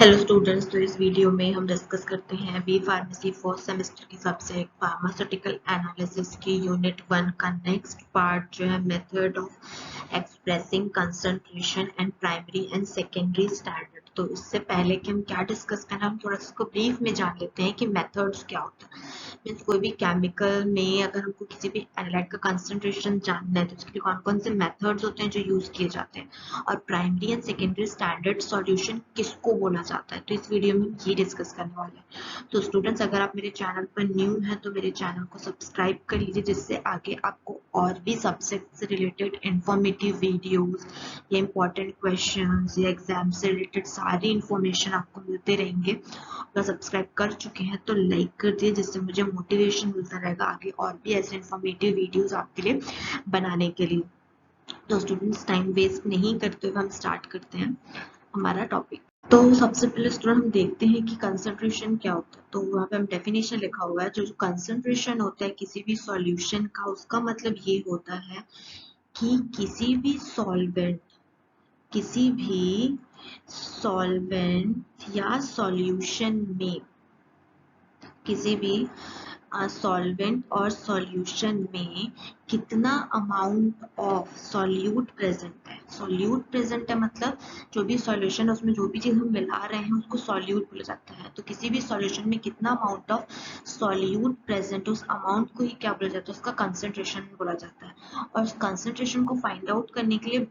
Hello students, तो इस video में हम डिस्कस करते हैं बी फार्मेसी फर्स्ट सेमेस्टर की सब्जेक्ट फार्मास्यूटिकल एनालिसिस की यूनिट 1 का नेक्स्ट पार्ट जो है method of expressing concentration and primary and secondary standard. तो इससे पहले कि हम क्या डिस्कस करें, हम थोड़ा सा इसको ब्रीफ में जान लेते हैं कि मेथड्स क्या होता है। मीन्स कोई भी केमिकल में अगर हमको किसी भी एनालाइट का कंसंट्रेशन जानना है तो उसके लिए कौन कौन से मेथड्स होते हैं जो यूज किए जाते हैं, और primary and secondary standard solution किसको बोला जाता है। तो इस वीडियो में हम ये डिस्कस करने वाले हैं। तो स्टूडेंट्स, अगर आप मेरे चैनल पर न्यू हैं तो मेरे चैनल को सब्सक्राइब कर लीजिए, जिससे आगे आपको और भी सब्जेक्ट से रिलेटेड इंफॉर्मेटिव वीडियोस या इंपॉर्टेंट क्वेश्चंस या एग्जाम से रिलेटेड सारी इंफॉर्मेशन आपको मिलते रहेंगे। अगर सब्सक्राइब कर चुके हैं तो लाइक कर दिए, जिससे मुझे मोटिवेशन मिलता रहेगा आगे और भी ऐसे इंफॉर्मेटिव वीडियोस आपके लिए बनाने के लिए। तो स्टूडेंट्स, टाइम वेस्ट नहीं करते हुए हम स्टार्ट करते हैं हमारा टॉपिक। तो सबसे पहले स्टूडेंट हम देखते हैं कि कंसंट्रेशन क्या होता है। तो वहाँ पे हम डेफिनेशन लिखा हुआ है, जो कंसंट्रेशन होता है किसी भी सॉल्यूशन का, उसका मतलब ये होता है कि किसी भी सॉल्वेंट या सॉल्यूशन में किसी भी सॉल्वेंट और सॉल्यूशन में कितना अमाउंट ऑफ सॉल्यूट प्रेजेंट है। सॉल्यूट प्रेजेंट है मतलब जो भी सॉल्यूशन है उसमें जो भी चीज हम मिला रहे हैं उसको सॉल्यूट बोला जाता है। तो किसी भी सॉल्यूशन में कितना अमाउंट ऑफ सॉल्यूट प्रेजेंट, उस अमाउंट को ही क्या बोला जाता है, उसका कंसंट्रेशन बोला जाता है। और उस कंसंट्रेशन को फाइंड आउट करने के लिए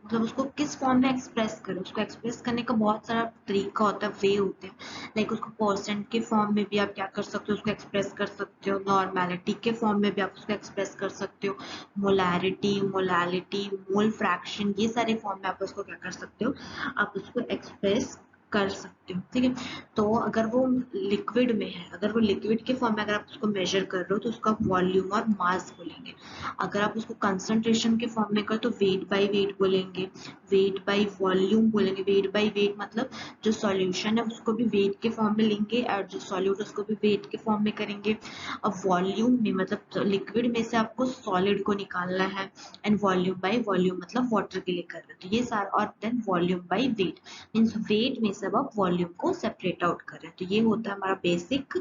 मतलब उसको किस फॉर्म में एक्सप्रेस करें, उसको एक्सप्रेस करने का बहुत सारा तरीका होता है, वे होते हैं। लाइक उसको परसेंट के फॉर्म में भी आप क्या कर सकते हो, उसको एक्सप्रेस कर सकते हो। नॉर्मेलिटी के फॉर्म में भी आप उसको एक्सप्रेस कर सकते हो। मोलैरिटी, मोलालिटी, मोल फ्रैक्शन, ये सारे फॉर्म में आप उसको क्या कर सकते हो, आप उसको एक्सप्रेस कर सकते हो। ठीक है। तो अगर वो लिक्विड में है, अगर वो लिक्विड के फॉर्म में अगर आप उसको मेजर कर रहे हो तो उसका वॉल्यूम और मास बोलेंगे। अगर आप उसको कंसंट्रेशन के फॉर्म में कर तो वेट बाय वेट बोलेंगे, वेट बाय वॉल्यूम बोलेंगे। वेट बाय वेट मतलब जो सॉल्यूशन है उसको भी वेट के फॉर्म में लेंगे और जो सॉल्यूट उसको भी वेट के फॉर्म में करेंगे। अब वॉल्यूम में मतलब लिक्विड में से आपको सॉलिड को निकालना है, एंड वॉल्यूम बाय वॉल्यूम मतलब वाटर के लिए कर रहे हैं। तो ये सारा, और then volume by weight means weight में सब आप वॉल्यूम को सेपरेट आउट कर रहे हैं। तो ये होता है हमारा बेसिक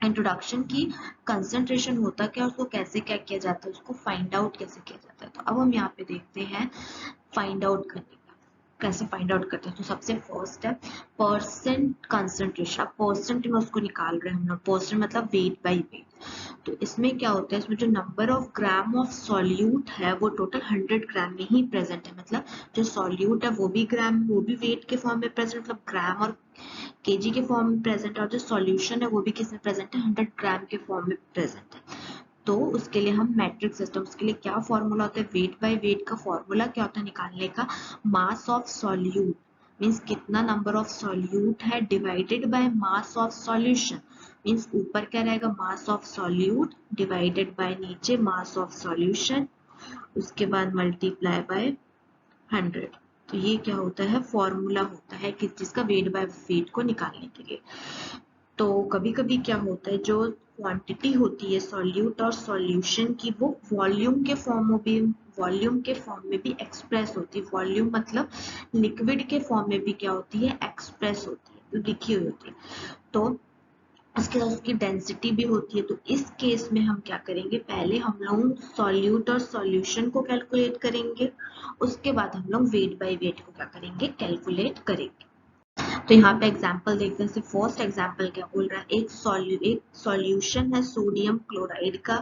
इंट्रोडक्शन की कंसंट्रेशन होता क्या, उसको कैसे क्या किया जाता है, उसको फाइंड आउट कैसे किया जाता है। तो अब हम यहाँ पे देखते हैं फाइंड आउट करने का कैसे फाइंड आउट करते हैं। तो सबसे फर्स्ट है परसेंट कंसंट्रेशन। अब परसेंट में उसको निकाल रहे हैं हम लोग, परसेंट मतलब वेट बाय वेट। तो इसमें क्या होता है, इसमें जो number of gram of solute है वो टोटल 100 ग्राम में ही प्रेजेंट है। मतलब जो सॉल्यूट है वो भी ग्राम, वो भी वेट के फॉर्म में प्रेजेंट, मतलब ग्राम और केजी के फॉर्म में प्रेजेंट है। और जो सॉल्यूशन है वो भी किस में प्रेजेंट है, 100 ग्राम के फॉर्म में प्रेजेंट है। तो उसके लिए हम मैट्रिक सिस्टम, उसके लिए क्या फॉर्मूला होता है, वेट बाय वेट का फॉर्मूला क्या होता है निकालने का, मास ऑफ सॉल्यूट मीन्स कितना नंबर ऑफ सॉल्यूट है divided by mass of solution. Means ऊपर क्या रहेगा, मास ऑफ सॉल्यूट डिवाइडेड बाय नीचे मास ऑफ सॉल्यूशन, उसके बाद मल्टीप्लाई बाय 100। तो ये क्या होता है, फॉर्मूला होता है कि जिसका वेट बाय वेट को निकालने के लिए। तो कभी कभी क्या होता है, जो क्वांटिटी होती है सॉल्यूट और सॉल्यूशन की वो वॉल्यूम के फॉर्म में भी एक्सप्रेस होती है। वॉल्यूम मतलब लिक्विड के फॉर्म में भी क्या होती है, एक्सप्रेस होती है, लिखी हुई होती है। तो उसके साथ उसकी डेंसिटी भी होती है। तो इस केस में हम क्या करेंगे, पहले हम लोग सॉल्यूट और सॉल्यूशन को कैलकुलेट करेंगे, उसके बाद हम लोग वेट बाय वेट को क्या करेंगे, कैलकुलेट करेंगे। तो यहाँ पे एग्जांपल देखते हैं। फर्स्ट एग्जांपल क्या बोल रहा है, एक सॉल्यूशन है सोडियम क्लोराइड का,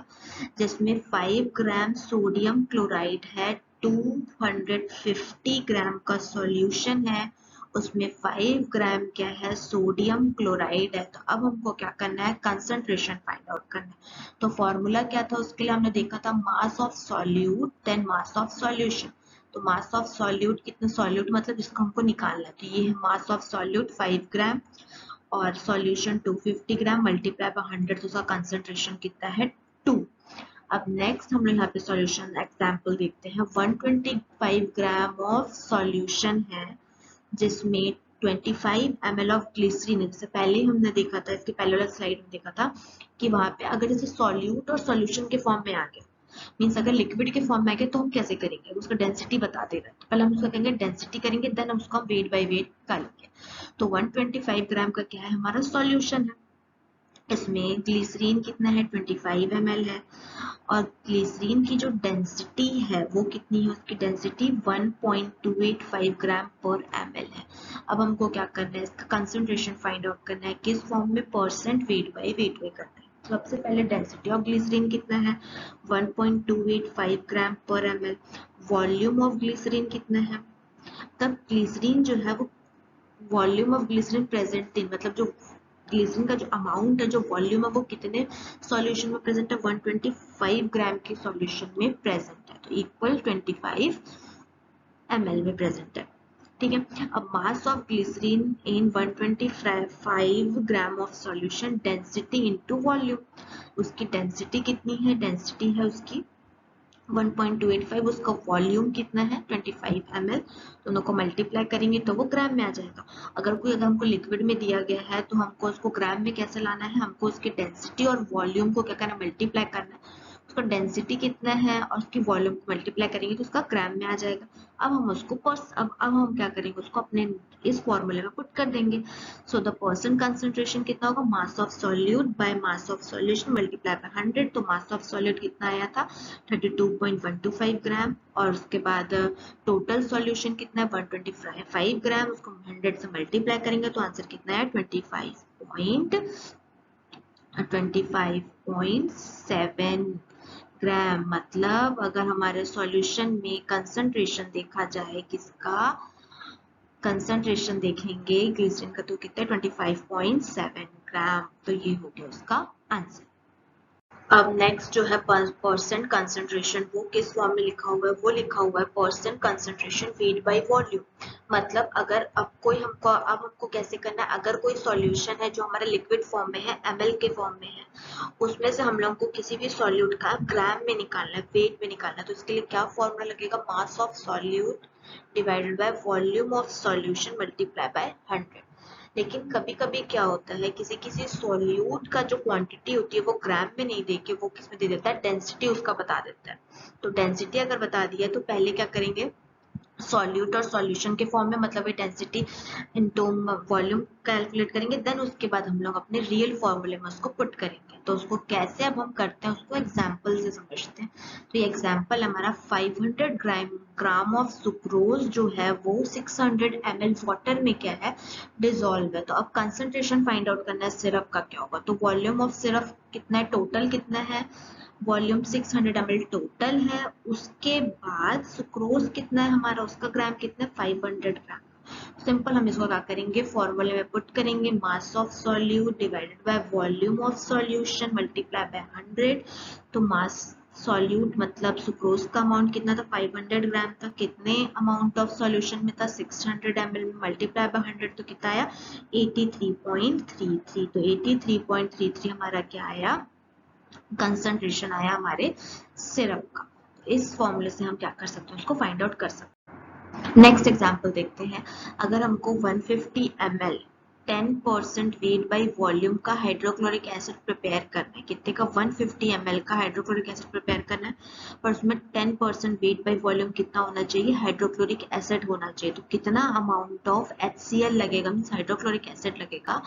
जिसमें 5 ग्राम सोडियम क्लोराइड है, 250 ग्राम का सॉल्यूशन है, उसमें 5 ग्राम क्या है, सोडियम क्लोराइड है। तो अब हमको क्या करना है, कंसंट्रेशन फाइंड आउट करना है। तो फॉर्मूला क्या था उसके लिए, हमने देखा था mass of solute then mass of solution. तो मास ऑफ सॉल्यूट, कितना सॉल्यूट मतलब जिसको हमको निकालना है, तो ये है मास ऑफ सॉल्यूट 5 ग्राम और सॉल्यूशन 250 ग्राम मल्टीप्लाई बाय 100, तो उसका कंसंट्रेशन कितना है, 2। अब नेक्स्ट हम लोग यहाँ पे सॉल्यूशन एग्जांपल देखते हैं। 125 ग्राम ऑफ सॉल्यूशन है, जिसमें 25 ml ऑफ ग्लिसरीन है। जैसे पहले हमने देखा था, इसके पहले वाला स्लाइड में देखा था कि वहां पे अगर जैसे सॉल्यूट और सॉल्यूशन के फॉर्म में आ गया, मीन्स अगर लिक्विड के फॉर्म में आ गया तो हम कैसे करेंगे, उसका डेंसिटी बता दे रहा है तो पहले हम उसका कहेंगे डेंसिटी करेंगे, देन हम उसको वेट बाय वेट करेंगे। तो 125 ग्राम का क्या है हमारा सॉल्यूशन है, इसमें ग्लिसरीन कितना है 25 ml है, और ग्लिसरीन की जो डेंसिटी है वो कितनी है, उसकी डेंसिटी 1.285 ग्राम पर ml है। अब हमको क्या करना है, इसका कंसंट्रेशन फाइंड आउट करना है, किस फॉर्म में, परसेंट वेट बाय करना है। सबसे पहले डेंसिटी ऑफ ग्लिसरीन कितना है 1.285 ग्राम पर ml, वॉल्यूम ऑफ ग्लिसरीन कितना है, तब ग्लिसरीन जो है वो volume of glycerine present in, मतलब जो ग्लिसरीन का जो अमाउंट है, जो वॉल्यूम है वो कितने सॉल्यूशन में प्रेजेंट है, 125 ग्राम के सॉल्यूशन में प्रेजेंट है, तो इक्वल 25 ml में प्रेजेंट है। ठीक है, अब mass of glycerine in 125 gram of solution, density into volume, उसकी डेंसिटी कितनी है, डेंसिटी है उसकी 1.285, उसका वॉल्यूम कितना है 25 ml, दोनों को मल्टीप्लाई करेंगे तो वो ग्राम में आ जाएगा। अगर हमको लिक्विड में दिया गया है तो हमको उसको ग्राम में कैसे लाना है, हमको उसकी डेंसिटी और वॉल्यूम को क्या करना है, मल्टीप्लाई करना है। उसका डेंसिटी कितना है और उसकी वॉल्यूम को मल्टीप्लाई करेंगे तो उसका ग्राम में आ जाएगा। अब हम उसको अब हम क्या करेंगे, उसको अपने इस फॉर्मूले में पुट कर देंगे। सो द परसेंट कंसंट्रेशन कितना होगा, मास of solute by mass of solution multiply by 100, तो मास ऑफ सॉल्यूट कितना आया था 32.125 ग्राम, और उसके बाद टोटल सॉल्यूशन कितना है 125 ग्राम, उसको 100 से मल्टीप्लाई करेंगे तो आंसर कितना है 25.7 ग्राम। मतलब अगर हमारे सॉल्यूशन में कंसंट्रेशन देखा जाए, किसका कंसंट्रेशन देखेंगे ग्लिसरीन का, तो कितना 25.7 ग्राम, तो ये हो गया उसका आंसर। अब नेक्स्ट जो है परसेंट कंसंट्रेशन, वो किस फॉर्म में लिखा हुआ है, वो लिखा हुआ है percent concentration weight by volume. मतलब अगर अब हमको कैसे करना है, अगर कोई सॉल्यूशन है जो हमारा लिक्विड फॉर्म में है, ml के फॉर्म में है, उसमें से हम लोग को किसी भी सॉल्यूट का ग्राम में निकालना है, वेट में निकालना है, तो इसके लिए क्या फॉर्मूला लगेगा, मास of solute divided by volume of solution multiply by 100। लेकिन कभी कभी क्या होता है, किसी किसी सॉल्यूट का जो क्वांटिटी होती है वो ग्राम में नहीं देके वो किस में दे देता है, डेंसिटी उसका बता देता है। तो डेंसिटी अगर बता दिया तो पहले क्या करेंगे, सॉल्यूट और सॉल्यूशन के फॉर्म में, मतलब डेंसिटी इनटू वॉल्यूम कैलकुलेट करेंगे, देन उसके बाद हम लोग अपने रियल फॉर्मूले में उसको पुट करेंगे। तो उसको कैसे अब हम करते हैं, उसको एग्जांपल से समझते हैं। तो ये एग्जांपल हमारा 500 ग्राम ऑफ सुक्रोज जो है वो 600 ml वाटर में क्या है, डिजोल्व है। तो अब कंसंट्रेशन फाइंड आउट करना है सिरप का क्या होगा, तो वॉल्यूम ऑफ सिरप कितना है, टोटल कितना है, वॉल्यूम 600 ml टोटल है, उसके बाद सुक्रोज कितना है हमारा, उसका ग्राम कितना है 500 ग्राम। सिंपल हम इसको क्या करेंगे, फॉर्मूले में पुट करेंगे, मास of solute divided by volume of solution multiply by 100। तो मास सॉल्यूट मतलब सुक्रोज का अमाउंट कितना था 500 ग्राम था, कितने अमाउंट ऑफ सॉल्यूशन में था 600 ml में, मल्टीप्लाई बाय 100 तो कितना आया 83.33। तो 83.33 हमारा क्या आया, कंसंट्रेशन आया हमारे सिरप का। इस फॉर्मूले से हम क्या कर सकते हैं, उसको फाइंड आउट कर सकते हैं। नेक्स्ट एग्जांपल देखते हैं, अगर हमको 150 ml 10% वेट बाय वॉल्यूम का हाइड्रोक्लोरिक एसिड प्रिपेयर करना है, कितने का 150 ml का हाइड्रोक्लोरिक एसिड प्रिपेयर करना है, पर उसमें 10% वेट बाय वॉल्यूम कितना होना चाहिए, हाइड्रोक्लोरिक एसिड होना चाहिए। तो कितना अमाउंट ऑफ HCl लगेगा, मीन्स हाइड्रोक्लोरिक एसिड लगेगा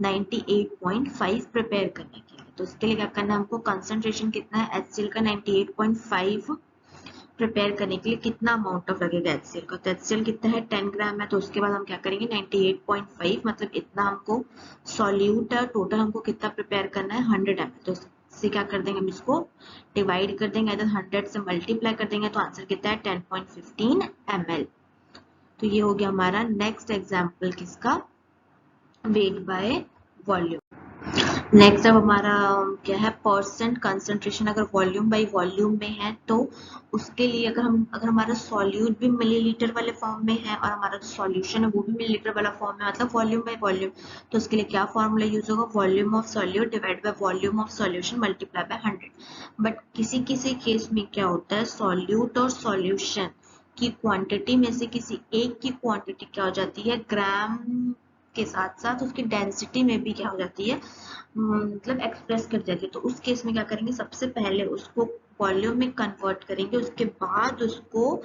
98.5 प्रिपेयर करने के लिए। तो इसके लिए क्या करना है, हमको कंसंट्रेशन कितना है HCl का 98.5 प्रिपेयर करने के लिए कितना अमाउंट ऑफ लगेगा HCl का, तो HCl कितना है 10 ग्राम है, तो उसके बाद हम क्या करेंगे 98.5 मतलब इतना हमको सॉल्यूट है, टोटल हमको कितना प्रिपेयर करना है 100 ml। तो इससे क्या कर देंगे, हम इसको डिवाइड कर देंगे, इधर 100 से मल्टीप्लाई कर देंगे, तो आंसर कितना है 10.15 ml। तो ये हो गया हमारा नेक्स्ट एग्जाम्पल किसका, वेट बाय वॉल्यूम। नेक्स्ट अब हमारा क्या है, परसेंट कंसंट्रेशन अगर वॉल्यूम बाय वॉल्यूम में है तो उसके लिए अगर हमारा सॉल्यूट भी मिलीलीटर वाले फॉर्म में है और हमारा जो सॉल्यूशन है वो भी मिलीलीटर वाला फॉर्म में, मतलब वॉल्यूम बाय वॉल्यूम, तो उसके लिए क्या फॉर्मूला यूज होगा, volume of solute divide by volume of solution multiply by 100। But किसी किसी केस में क्या होता है, सॉल्यूट और सॉल्यूशन की क्वांटिटी में से किसी एक की क्वांटिटी क्या हो जाती है, ग्राम के साथ साथ उसकी डेंसिटी में भी क्या हो जाती है, मतलब एक्सप्रेस कर जाती है। तो उस केस में क्या करेंगे, सबसे पहले उसको वॉल्यूम में कन्वर्ट करेंगे, उसके बाद उसको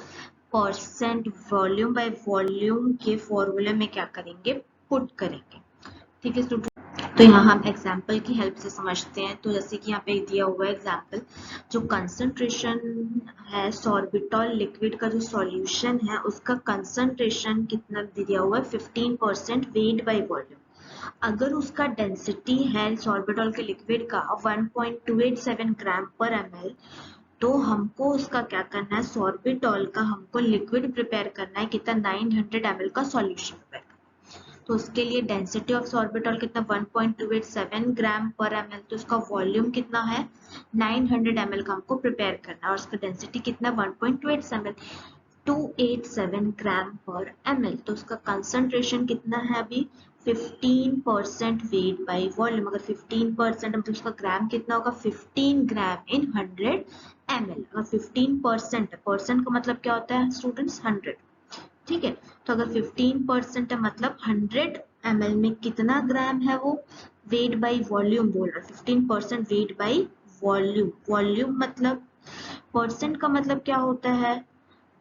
परसेंट वॉल्यूम बाय वॉल्यूम के फॉर्मूले में क्या करेंगे, पुट करेंगे। ठीक है स्टूडेंट, तो यहाँ हम एग्जाम्पल की हेल्प से समझते हैं। तो जैसे कि यहाँ पे दिया हुआ है एग्जाम्पल, जो कंसंट्रेशन है सॉर्बिटॉल लिक्विड का, जो सॉल्यूशन है उसका कंसंट्रेशन कितना दिया हुआ है, 15% वेट बाय वॉल्यूम। अगर उसका डेंसिटी है सॉर्बिटॉल के लिक्विड का 1.287 ग्राम पर ml, तो हमको उसका क्या करना है, सॉर्बिटॉल का हमको लिक्विड प्रिपेयर करना है कितना, 900 ml का सॉल्यूशन प्रिपेयर करना है। तो उसके लिए डेंसिटी ऑफ सॉर्बिटॉल कितना, 1.287 ग्राम पर ml, तो उसका वॉल्यूम कितना है, 900 ml का हमको प्रिपेयर करना है, और उसका डेंसिटी कितना, 1.287 ग्राम पर ml। तो उसका कंसंट्रेशन कितना है अभी, 15% वेट बाय वॉल्यूम। अगर 15% मतलब उसका ग्राम कितना होगा, 15 ग्राम इन 100 ml। अगर 15% परसेंट का मतलब क्या होता है स्टूडेंट्स, 100। ठीक है, तो अगर 15% है मतलब 100 ml में कितना ग्राम है वो, वेट बाय वॉल्यूम बोल रहा है, 15% वेट बाय वॉल्यूम। वॉल्यूम मतलब, परसेंट का मतलब क्या होता है,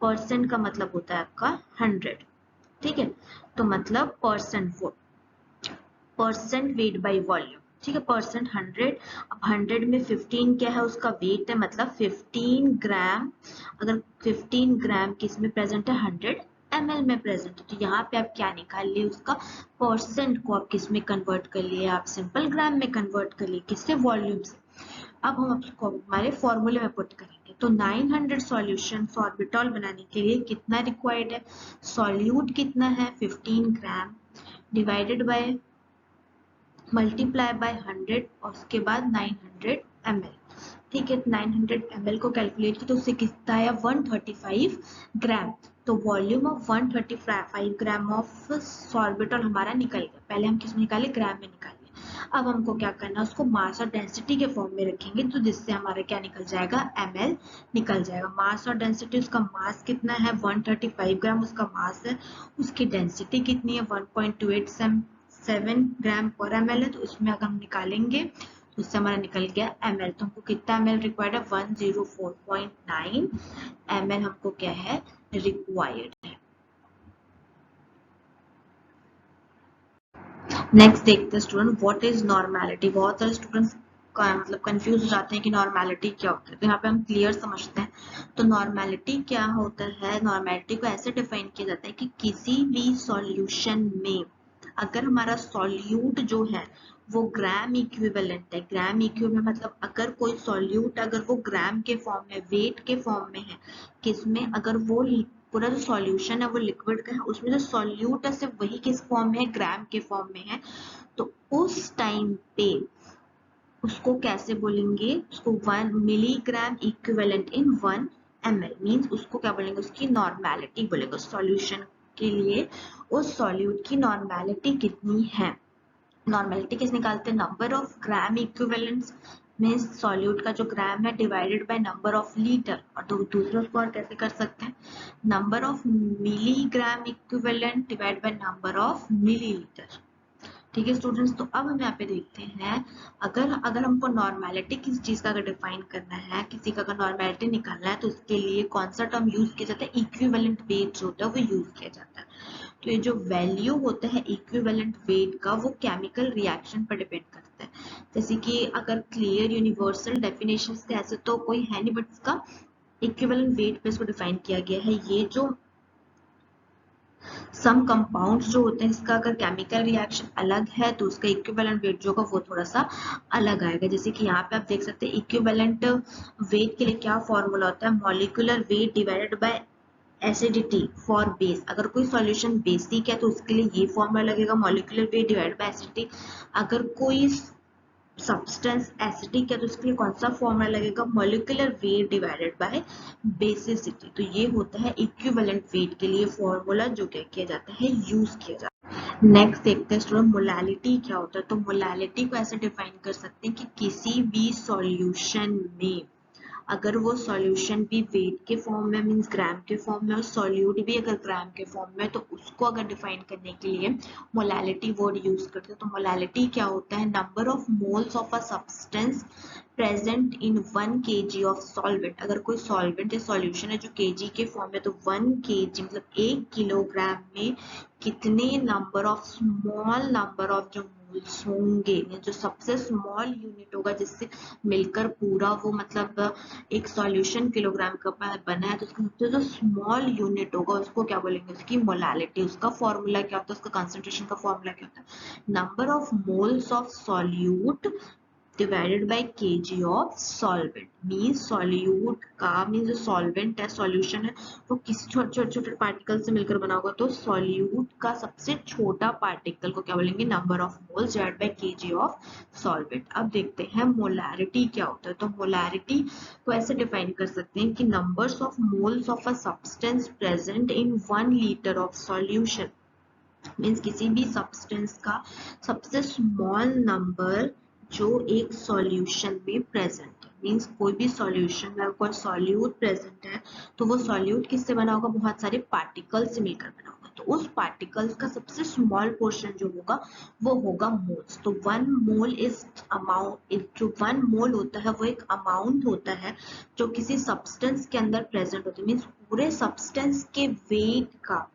परसेंट का मतलब होता है आपका 100। ठीक है, तो मतलब परसेंट वेट बाय वॉल्यूम। ठीक है, परसेंट 100, अब 100 में 15 क्या है, उसका वेट है, मतलब 15 ग्राम। अगर 15 ग्राम किस में प्रेजेंट है, 100 ml में प्रेजेंट है, तो यहाँ पे आप क्या निकाल लिए, उसका परसेंट को आप किस में कन्वर्ट कर लिए, आप सिंपल ग्राम में कन्वर्ट कर लिए, किससे, वॉल्यूम से। अब हम उसको हमारे फॉर्मूले में पुट करेंगे। तो 900 सॉल्यूशन सॉर्बिटॉल बनाने के लिए कितना रिक्वायर्ड है, सॉल्यूट कितना है, 15 gram divided by multiply by 100 और उसके बाद 900 ml। ठीक है, 900 ml को कैलकुलेट की तो उससे कितना आया, 135 ग्राम। तो volume of 135 gram of sorbitol हमारा निकल गया। पहले हम किसमें निकाले, ग्राम में निकाले। अब हमको क्या करना है, उसको मास और डेंसिटी के फॉर्म में रखेंगे, तो जिससे हमारा क्या निकल जाएगा, ml निकल जाएगा। मास और डेंसिटी, उसका मास कितना है, 135 ग्राम उसका मास है, उसकी डेंसिटी कितनी है, 1.287 ग्राम पर ml है, तो उसमें अगर हम निकालेंगे तो उससे हमारा निकल गया ml। तो हमको कितना ml रिक्वायर्ड है, 104.9 ml हमको क्या है, रिक्वायर्ड है। नेक्स्ट देखते हैं स्टूडेंट, व्हाट इज नॉर्मेलिटी। बहुत सारे स्टूडेंट्स मतलब कंफ्यूज हो जाते हैं कि नॉर्मेलिटी क्या होता है, तो यहाँ पे हम क्लियर समझते हैं। तो नॉर्मेलिटी क्या होता है, नॉर्मेलिटी को ऐसे डिफाइन किया जाता है कि किसी भी सॉल्यूशन में अगर हमारा सॉल्यूट जो है वो ग्राम इक्विवेलेंट है, ग्राम इक्विवेलेंट मतलब अगर कोई सॉल्यूट अगर वो ग्राम के फॉर्म में, वेट के फॉर्म में है, किसमें, अगर वो पूरा जो सॉल्यूशन है वो लिक्विड का है, उसमें जो सॉल्यूट है सिर्फ वही किस फॉर्म में है, ग्राम के फॉर्म में है, तो उस टाइम पे उसको कैसे बोलेंगे, उसको 1 मिलीग्राम इक्विवेलेंट इन 1 ml मींस उसको क्या बोलेंगे, उसकी नॉर्मेलिटी बोलेंगे। सॉल्यूशन के लिए उस सॉल्यूट की नॉर्मेलिटी कितनी है। नॉर्मेलिटी किस निकालते हैं, नंबर ऑफ ग्राम इक्विवेलेंट्स में सॉल्यूट का जो ग्राम है divided by number of litre, और तो दूसरा उसको और कैसे कर सकते हैं, number of milligram equivalent divide by number of millilitre. ठीक है स्टूडेंट्स, तो अब हम यहाँ पे देखते हैं, अगर अगर हमको नॉर्मेलिटी किस चीज का अगर डिफाइन करना है, किसी का अगर नॉर्मेलिटी निकालना है, तो उसके लिए कौन सा टर्म यूज किया जाता है, इक्विवेलेंट वेट जो होता है वो यूज किया जाता है। तो ये जो वैल्यू होता है इक्विवेलेंट वेट का, वो केमिकल रिएक्शन पर डिपेंड करता है। जैसे कि अगर क्लियर यूनिवर्सल डेफिनेशन से ऐसे तो कोई है नहीं, बट इसका इक्विवेलेंट वेट पे इसको डिफाइन किया गया है। ये जो सम कंपाउंड्स जो होते हैं, इसका अगर केमिकल रिएक्शन अलग है तो उसका इक्विवेलेंट वेट जो होगा वो थोड़ा सा अलग आएगा। जैसे कि यहाँ पे आप देख सकते हैं इक्विवेलेंट वेट के लिए क्या फॉर्मूला होता है, molecular weight divided by acidity for base. अगर कोई सॉल्यूशन बेसिक है तो उसके लिए ये फॉर्मूला लगेगा, molecular weight divided by acidity. अगर कोई सब्सटेंस एसिडिक है तो उसके लिए कौन सा फॉर्मूला लगेगा, molecular weight divided by basicity. तो ये होता है इक्विवेलेंट वेट के लिए फॉर्मूला जो क्या किया जाता है, यूज किया जाता है। नेक्स्ट देखते हैं स्टूडेंट, मोलालिटी क्या होता है। तो मोलालिटी को ऐसे डिफाइन कर सकते हैं कि किसी भी सॉल्यूशन में अगर वो सॉल्यूशन भी वेट के फॉर्म में मींस ग्राम के फॉर्म में और सॉल्यूट भी अगर ग्राम के फॉर्म में, तो उसको अगर डिफाइन करने के लिए मोलालिटी वर्ड यूज करते हैं। तो मोलालिटी क्या होता है, number of moles of a substance present in 1 kg of solvent, अगर कोई सॉल्वेंट या सॉल्यूशन है जो kg के फॉर्म में, तो 1 kg मतलब 1 किलोग्राम में कितने number of small number of जो मोल्स होंगे, जो सबसे स्मॉल यूनिट होगा जिससे मिलकर पूरा वो मतलब एक सॉल्यूशन किलोग्राम का बना है, तो उसका सबसे जो स्मॉल यूनिट होगा उसको क्या बोलेंगे, उसकी मोलालिटी। उसका फॉर्मूला क्या होता है, उसका कंसंट्रेशन का फॉर्मूला क्या होता है, number of moles of solute divided by kg of solvent। Means solute का मीन्स जो सॉल्वेंट है, सॉल्यूशन है, वो किस छोटे छोटे पार्टिकल से मिलकर बना होगा, तो सॉल्यूट का सबसे छोटा पार्टिकल को क्या बोलेंगे, number of moles divided by kg of solvent. अब देखते हैं मोलैरिटी क्या होता है। तो मोलैरिटी को ऐसे डिफाइन कर सकते हैं कि numbers of moles of a substance present in 1 litre of solution. Means किसी भी सब्सटेंस का सबसे स्मॉल नंबर जो एक सॉल्यूशन में प्रेजेंट है। मीन्स कोई भी सॉल्यूशन में कोई सॉल्यूट प्रेजेंट है तो वो सॉल्यूट किससे बना होगा, बहुत सारे पार्टिकल से मिलकर बना होगा। तो उस पार्टिकल्स का सबसे स्मॉल पोर्शन जो होगा वो होगा मोल्स। तो 1 मोल इज अमाउंट, जो 1 मोल होता है वो एक अमाउंट होता है जो किसी सब्सटेंस के अंदर प्रेजेंट होता है। मीन्स पूरे सब्सटेंस के वेट का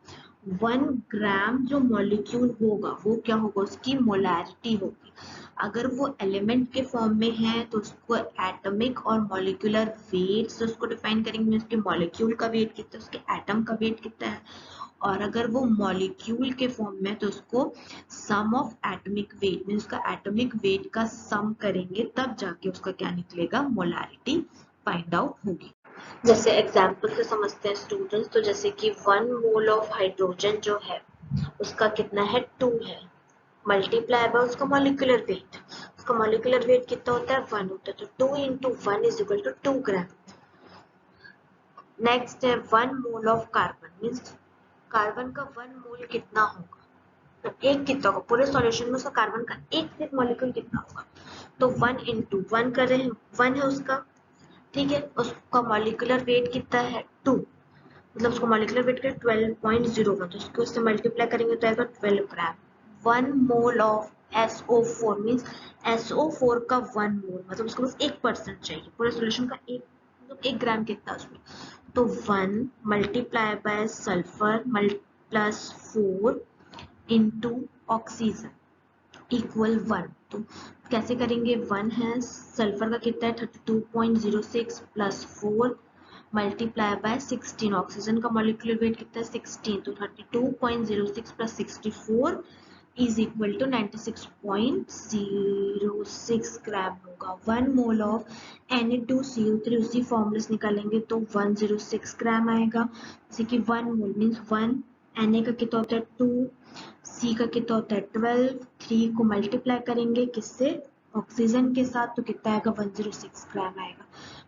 1 ग्राम जो मॉलिक्यूल होगा वो क्या होगा, उसकी मोलैरिटी होगी। अगर वो एलिमेंट के फॉर्म में है तो उसको एटॉमिक और मॉलिक्यूलर वेट से उसको डिफाइन करेंगे, उसके मॉलिक्यूल का वेट कितना है, उसके एटम का वेट कितना है। और अगर वो मॉलिक्यूल के फॉर्म में तो उसको सम ऑफ एटॉमिक वेट में उसका एटॉमिक वेट का सम करेंगे, तब जाके उसका क्या निकलेगा, मोलैरिटी फाइंड आउट होगी। जैसे एग्जाम्पल से समझते हैं स्टूडेंट्स। तो जैसे कि 1 मोल ऑफ हाइड्रोजन जो है उसका कितना है, 2 है, मल्टीप्लाई बाय उसका मॉलिक्यूलर वेट। उसका मॉलिक्यूलर वेट कितना होता है, 1 होता है, तो 2 into 1 is equal to 2 gram. Next है 1 mole of carbon. Means carbon का 1 मोल कितना होगा, तो एक कितना होगा, पूरे सॉल्यूशन में उसका कार्बन का एक सिर्फ मॉलिक्यूल कितना होगा, तो 1 इंटू 1 कर रहे हैं, 1 है उसका, ठीक है। उसका मॉलिक्यूलर वेट कितना है, 2, मतलब उसको मॉलिक्यूलर वेट का 12.01, तो उसको उससे मल्टीप्लाई करेंगे तो आएगा 12 ग्राम। 1 mole of SO4 means SO4 का 1 मोल मतलब उसको बस 1% चाहिए, पूरे सोल्यूशन का एक मतलब 1 ग्राम कितना उसमें, तो 1 multiply by sulphur plus 4 into oxygen equal 1। तो कैसे करेंगे, 1 है, सल्फर का कितना है 32.06 प्लस 4 मल्टीप्लाई बाय 16, ऑक्सीजन का मॉलिक्यूलर वेट कितना है 16, तो 32.06 प्लस 64 इज इक्वल टू 96.06 ग्राम होगा। 1 मोल ऑफ Na2CO3 उसी फॉर्मूले से निकालेंगे तो 106 ग्राम आएगा। जैसे कि 1 मोल मीन्स 1, Na का कितना होता है 2, C का कितना होता है 12, 3 को मल्टीप्लाई करेंगे किससे, ऑक्सीजन के साथ, तो कितना आएगा 106 ग्राम आएगा।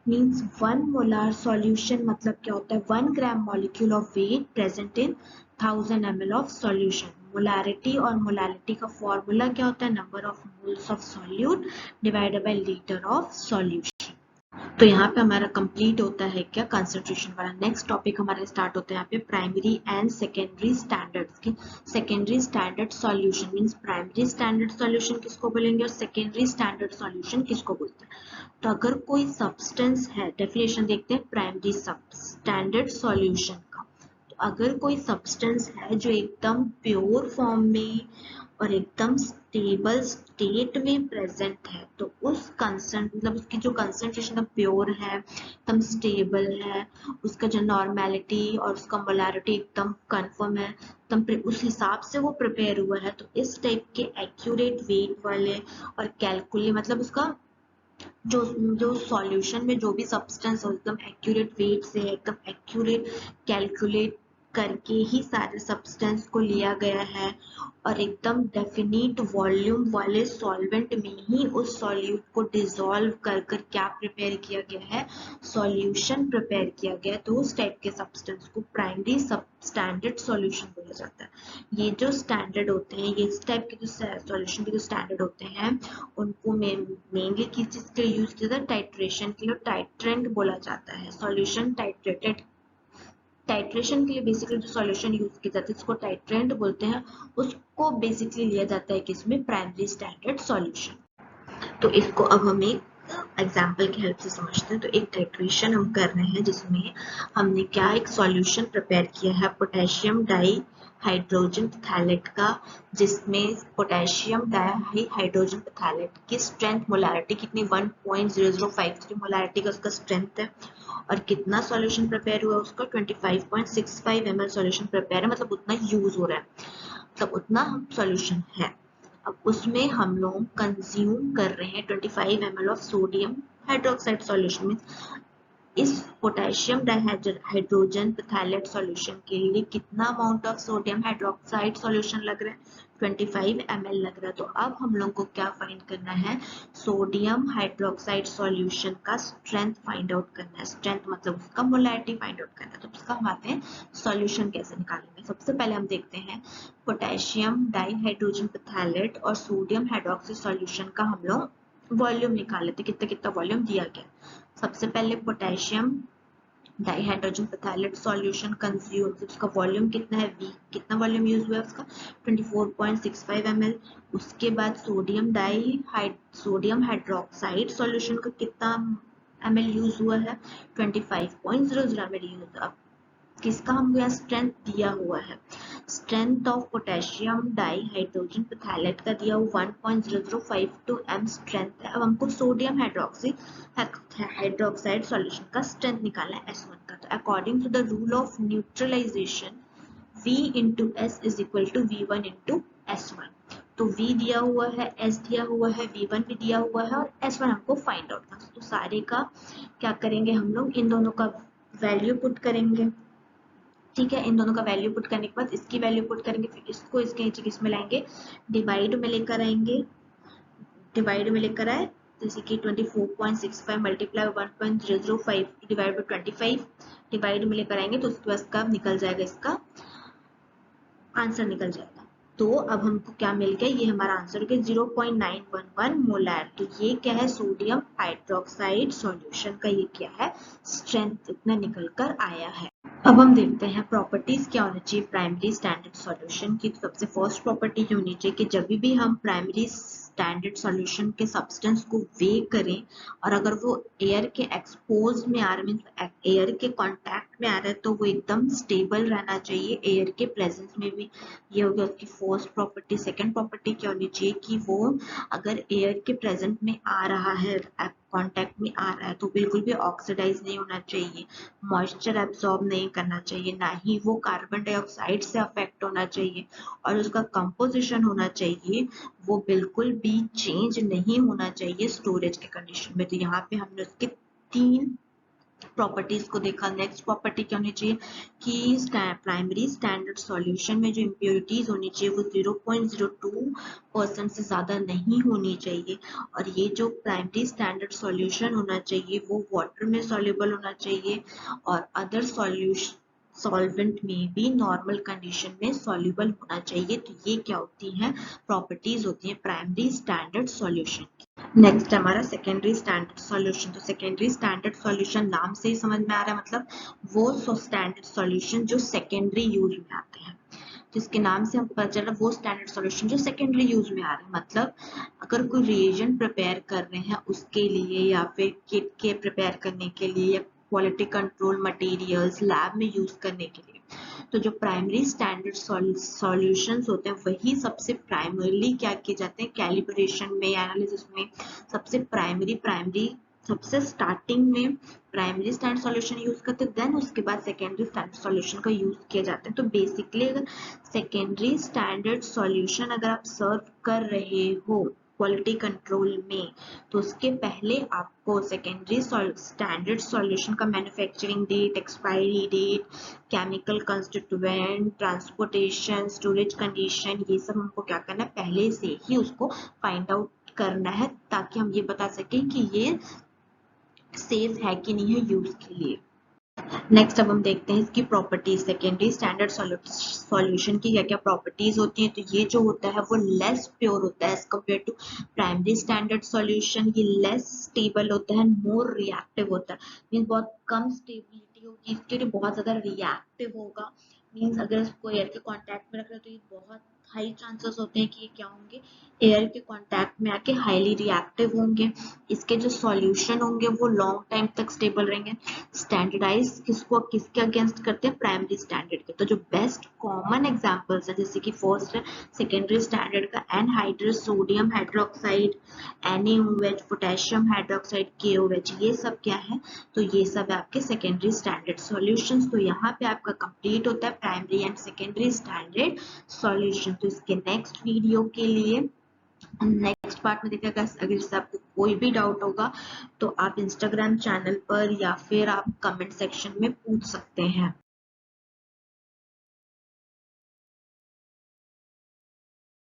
मीन्स 1 मोलार सॉल्यूशन मतलब क्या होता है, 1 gram molecule of weight present in 1000 ml of solution. Molarity और मोलालिटी का फॉर्मूला क्या होता है, number of moles of solute divided by litre of solution. तो यहाँ पे हमारा कंप्लीट होता है क्या, कंसंट्रेशन वाला। नेक्स्ट टॉपिक हमारा स्टार्ट होता है यहाँ पे प्राइमरी एंड सेकेंडरी स्टैंडर्ड्स की। Secondary standard solution means primary standard solution किसको बोलेंगे और सेकेंडरी स्टैंडर्ड सॉल्यूशन किसको बोलते हैं। तो अगर कोई सब्सटेंस है, डेफिनेशन देखते हैं प्राइमरी स्टैंडर्ड सॉल्यूशन का। तो अगर कोई सब्सटेंस है जो एकदम प्योर फॉर्म में और एकदम स्टेबल स्टेट में प्रेजेंट है, तो उस मतलब उसकी जो कंसंट्रेशन प्योर है, एकदम स्टेबल है, उसका जो नॉर्मेलिटी और उसका मोलारिटी एकदम कंफर्म है, एकदम उस हिसाब से वो प्रिपेयर हुआ है, तो इस टाइप के एक्यूरेट वेट वाले और कैलकुलेट मतलब उसका जो सॉल्यूशन में जो भी सब्सटेंस हो एकदम एक्यूरेट वेट से एकदम एक्यूरेट कैलकुलेट करके ही सारे सब्सटेंस को लिया गया है और एकदम डेफिनिट वॉल्यूम वाले सॉल्वेंट में ही उस सॉल्यूट को डिसॉल्व कर क्या प्रिपेयर किया गया है, सॉल्यूशन प्रिपेयर किया गया है। तो उस टाइप के सब्सटेंस को प्राइमरी स्टैंडर्ड सॉल्यूशन बोला जाता है। ये जो स्टैंडर्ड होते हैं, ये इस टाइप के जो सॉल्यूशन के जो स्टैंडर्ड होते हैं उनको मेनली किस चीज के यूज किया जाता है, टाइट्रेशन के लिए टाइट्रेंट बोला जाता है। सॉल्यूशन टाइट्रेटेड, टाइट्रेशन के लिए बेसिकली जो सॉल्यूशन यूज किया जाता है इसको टाइट्रेंट बोलते हैं, उसको बेसिकली लिया जाता है किसमें, प्राइमरी स्टैंडर्ड सॉल्यूशन। तो इसको अब हमें एग्जाम्पल की हेल्प से समझते हैं। तो एक टाइट्रेशन हम कर रहे हैं जिसमें हमने क्या एक सॉल्यूशन प्रिपेयर किया है पोटेशियम डाई हाइड्रोजन पैथेलेट का, जिसमें पोटेशियम डाई हाइड्रोजन पैथेलेट की स्ट्रेंथ मोलैरिटी कितनी 1.0053 मोलैरिटी का उसका स्ट्रेंथ है। और कितना सॉल्यूशन प्रिपेयर हुआ उसका 25.65 ml सॉल्यूशन प्रिपेयर है, मतलब उतना यूज हो रहा है, मतलब उतना हम सॉल्यूशन है। अब उसमें हम लोग कंज्यूम कर रहे हैं 25 ml of sodium hydroxide solution में। इस पोटेशियम डाइहाइड्रोजन पैथेलेट सॉल्यूशन के लिए कितना amount of sodium hydroxide solution लग रहा है 25 ml लग रहा है। तो अब हम लोग को क्या फाइंड करना है, सोडियम हाइड्रोक्साइड सॉल्यूशन का स्ट्रेंथ फाइंड आउट करना है। स्ट्रेंथ मतलब उसका मोलैरिटी फाइंड आउट करना है। तो उसका हम आते हैं सॉल्यूशन कैसे निकालेंगे। सबसे पहले हम देखते हैं पोटेशियम डाइहाइड्रोजन पैथेलेट और सोडियम हाइड्रोक्साइड सॉल्यूशन का हम लोग वॉल्यूम निकाल लेते, कितना कितना वॉल्यूम दिया गया। सबसे पहले पोटेशियम डाइहाइड्रोजन पैथेलेट सॉल्यूशन कंज्यूम, उसका वॉल्यूम कितना है V, कितना वॉल्यूम यूज हुआ है उसका 24.65 ml। उसके बाद सोडियम हाइड्रोक्साइड सॉल्यूशन का कितना ml यूज हुआ है 25.00 ml यूज। अब किसका हमको यहाँ स्ट्रेंथ दिया हुआ है, strength of potassium dihydrogen phthalate का दिया हुआ 1.0052 m स्ट्रेंथ है। अब हमको सोडियम हाइड्रोक्साइड सॉल्यूशन का स्ट्रेंथ निकालना है S1 का। तो according to the rule of neutralization V into S is equal to V1 into S1। तो V दिया हुआ है, S दिया हुआ है, V1 भी दिया हुआ है और S1 हमको फाइंड आउट करना। तो सारे का क्या करेंगे हम लोग, इन दोनों का वैल्यू पुट करेंगे। ठीक है, इन दोनों का वैल्यू पुट करने के बाद इसकी वैल्यू पुट करेंगे, फिर इसको इसके नीचे किस में लाएंगे, डिवाइड में लेकर आएंगे। डिवाइड में लेकर आए जैसे कि 24.65 मल्टीप्लाई 1.005 डिवाइड बाई 25 डिवाइड में लेकर आएंगे तो उसके बाद कब निकल जाएगा, इसका आंसर निकल जाएगा। तो अब हमको क्या मिल गया, ये हमारा आंसर हो गया 0.911 मोलर। तो ये क्या है, सोडियम हाइड्रोक्साइड सॉल्यूशन का ये क्या है, स्ट्रेंथ इतना निकल कर आया है। अब हम देखते हैं प्रॉपर्टीज क्या होनी चाहिए प्राइमरी स्टैंडर्ड सॉल्यूशन की। तो सबसे फर्स्ट प्रॉपर्टी जो होनी चाहिए कि जब भी हम प्राइमरी स्टैंडर्ड सॉल्यूशन के सब्सटेंस को वे करें और अगर वो एयर के एक्सपोज में आ रहा है, एयर के कांटेक्ट में आ रहा है, तो वो एकदम स्टेबल रहना चाहिए एयर के प्रेजेंस में भी। ये हो गया उसकी फर्स्ट प्रॉपर्टी। सेकंड प्रॉपर्टी क्या होनी चाहिए कि वो अगर एयर के प्रेजेंट में आ रहा है, कांटेक्ट में आ रहा है, तो बिल्कुल भी ऑक्सीडाइज नहीं होना चाहिए, मॉइस्चर एब्जॉर्ब नहीं करना चाहिए, ना ही वो कार्बन डाइऑक्साइड से अफेक्ट होना चाहिए, और उसका कंपोजिशन होना चाहिए वो बिल्कुल भी चेंज नहीं होना चाहिए स्टोरेज के कंडीशन में। तो यहाँ पे हमने उसके 3 प्रॉपर्टीज को देखा। नेक्स्ट प्रॉपर्टी क्या होनी चाहिए कि प्राइमरी स्टैंडर्ड सॉल्यूशन में जो इम्प्योरिटीज होनी चाहिए वो 0.02% से ज्यादा नहीं होनी चाहिए। और ये जो प्राइमरी स्टैंडर्ड सॉल्यूशन होना चाहिए वो वाटर में सॉल्युबल होना चाहिए और अदर सॉल्यूशन सॉल्वेंट में भी नॉर्मल कंडीशन में सॉल्युबल होना चाहिए। तो ये क्या होती हैं, प्रॉपर्टीज होती हैं प्राइमरी स्टैंडर्ड सॉल्यूशन। नेक्स्ट हमारा सेकेंडरी स्टैंडर्ड सॉल्यूशन। तो सेकेंडरी स्टैंडर्ड सॉल्यूशन नाम से ही समझ में आ रहा है, मतलब वो स्टैंडर्ड सॉल्यूशन जो सेकेंडरी यूज में आते हैं। जिसके नाम से हमको पता चल रहा है वो स्टैंडर्ड सॉल्यूशन जो सेकेंडरी यूज में आ रहे हैं। मतलब अगर कोई रिएजेंट प्रिपेयर कर रहे हैं उसके लिए या फिर किट के प्रिपेयर करने के लिए या क्वालिटी कंट्रोल मटेरियल्स लैब में यूज करने के लिए, तो जो प्राइमरी स्टैंडर्ड सॉल्यूशंस होते हैं वही सबसे प्राइमरली क्या किए जाते हैं, कैलिब्रेशन में, एनालिसिस में सबसे प्राइमरी सबसे स्टार्टिंग में प्राइमरी स्टैंडर्ड सॉल्यूशन यूज करते हैं, देन उसके बाद सेकेंडरी स्टैंडर्ड सॉल्यूशन का यूज किया जाता है। तो बेसिकली अगर सेकेंडरी स्टैंडर्ड सॉल्यूशन अगर आप सर्व कर रहे हो क्वालिटी कंट्रोल में, तो उसके पहले आपको सेकेंडरी स्टैंडर्ड सॉल्यूशन का manufacturing date, expiry date, chemical constituent, transportation, storage condition, ये सब हमको क्या करना है, पहले से ही उसको फाइंड आउट करना है ताकि हम ये बता सकें कि ये सेफ है कि नहीं है यूज के लिए। नेक्स्ट अब हम देखते हैं इसकी प्रॉपर्टीज। सेकेंडरी स्टैंडर्ड सॉल्यूशन की क्या क्या प्रॉपर्टीज होती हैं। तो ये जो होता है वो लेस प्योर होता है as compare to primary standard solution. ये लेस स्टेबल होता है, मोर रिएक्टिव होता है, मीन्स बहुत कम स्टेबिलिटी होगी इसके लिए, बहुत ज्यादा रिएक्टिव होगा। मीन्स अगर इसको एयर के कॉन्टेक्ट में रख रहे हो तो ये बहुत हाई चांसेस होते हैं कि ये क्या होंगे, एयर के कांटेक्ट में आके हाईली रिएक्टिव होंगे। इसके जो सॉल्यूशन होंगे वो लॉन्ग टाइम तक स्टेबल रहेंगे। स्टैंडर्डाइज किसके अगेंस्ट करते हैं, प्राइमरी स्टैंडर्ड के। तो जो बेस्ट कॉमन एग्जांपल्स है, जैसे कि फर्स्ट है सेकेंडरी स्टैंडर्ड का anhydrous sodium hydroxide, NaOH potassium hydroxide, KOH, ये सब क्या है, तो ये सब है आपके सेकेंडरी स्टैंडर्ड सॉल्यूशंस। तो यहाँ पे आपका कंप्लीट होता है primary and secondary standard solution. तो इसके नेक्स्ट वीडियो के लिए नेक्स्ट पार्ट में देखिएगा। अगर इससे आपको कोई भी डाउट होगा तो आप इंस्टाग्राम चैनल पर या फिर आप कमेंट सेक्शन में पूछ सकते हैं।